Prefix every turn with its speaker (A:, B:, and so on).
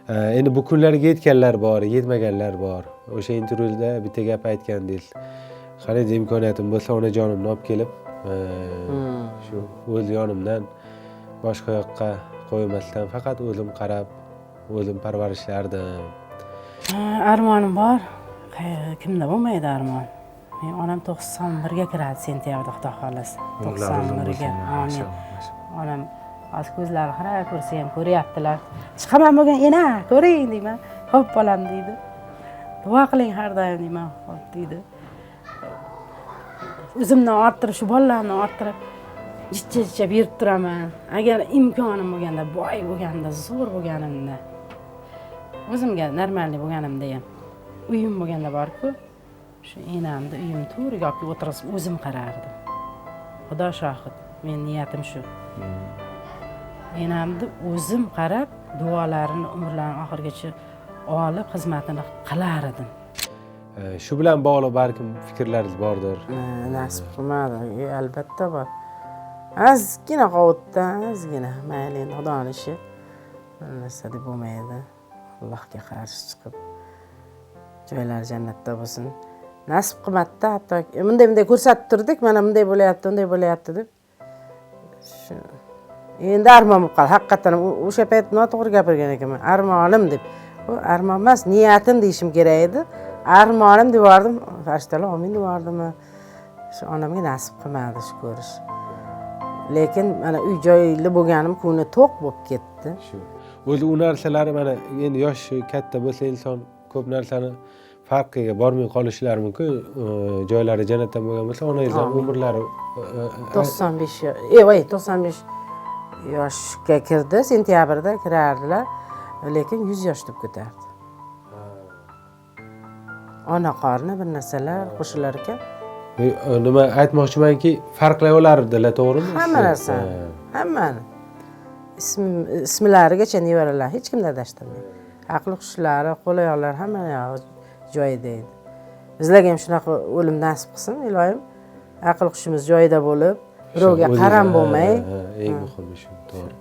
A: Endi bu kunlarga yetganlar bor, yetmaganlar bor. O'sha intervyuda bitta gap aytgandingiz. Qanday imkoniyatim bo'lsa onajonimni olib kelib, shu o'z yonimdan boshqa yoqqa qo'ymasdan faqat o'zim qarab, o'zim parvarishlardim.
B: Armonim bor. Kimda bo'lmaydi armon. Men onam 91 ga kiradi sentyabrda Xudo xolasa. 91 ga. Amin. Onam hozir ko'zlari xira ko'rsa ham ko'ryaptilar. Chiqaman bo'lgan ena, ko'ring deyman. Xo'p bolam deydi. Duo qiling har doim deyman. Xo'p deydi. O'zimdan orttirib, shu bolalarni orttirib jichcha berib turaman. Agar imkonim bo'lganda, boy bo'lganda, zo'r bo'lganimda, o'zimga normalniy bo'lganimda ham uyim bo'lganda bor-ku, shu enamni uyim to'riga olib o'tirib o'zim qarardim. Xudo shohid, men niyatim shu. Enamni o'zim qarab, duolarini umrlarining oxirigacha olib xizmatini qilar edim.
A: Shu bilan bog'liq balkim fikrlaringiz bordir.
B: Nasib qilmadi, albatta bor. Ozgina qovutdan, ozgina mayli endi Xudoning ishi. Narsa deb bo'lmaydi. Allohga qarshi chiqib joylari jannatda bo'lsin. Nasib qilmadi hatto bunday ko'rsatib turdik, mana bunday bo'layapti, unday bo'layapti deb. Shu endi armon bo'lib qoldi. Haqiqatan o'sha payt noto'g'ri gapirgan ekanman. Armonim deb. Bu armon emas, niyatim deyishim kerak edi. Armonim devordim, farishtalar amin devordim. Shu onamga nasib qilmadi shu ko'rish. Lekin mana uy joyli bo'lganim ko'ngli to'q bo'lib ketdi.
A: Shu. O'zi u narsalari mana endi yoshi katta bo'lsa inson ko'p narsani farqiga bormay qolishlari mumkin. Joylari jannatdan bo'lgan bo'lsa, onangiz ham umrlari
B: 95 95 yoshga kirdi, sentyabrda kirardilar. Lekin 100 yosh deb ko'tardi. Ona qorni bir narsalar qo'shilar ekan.
A: Nima aytmoqchimanki, farqlay olardilar, to'g'rimi?
B: Hamma narsa, hammani. Ismlarigacha nevaralar hech kimda adashtirmaydi. Aql hushlari, qo'l-oyoqlari hamma joyida edi. Bizlarga ham shunaqa o'lim nasib qilsin, iloyim. Aql hushimiz joyida bo'lib, birovga qaram bo'lmay.
A: Eng muhimi shu, to'g'ri.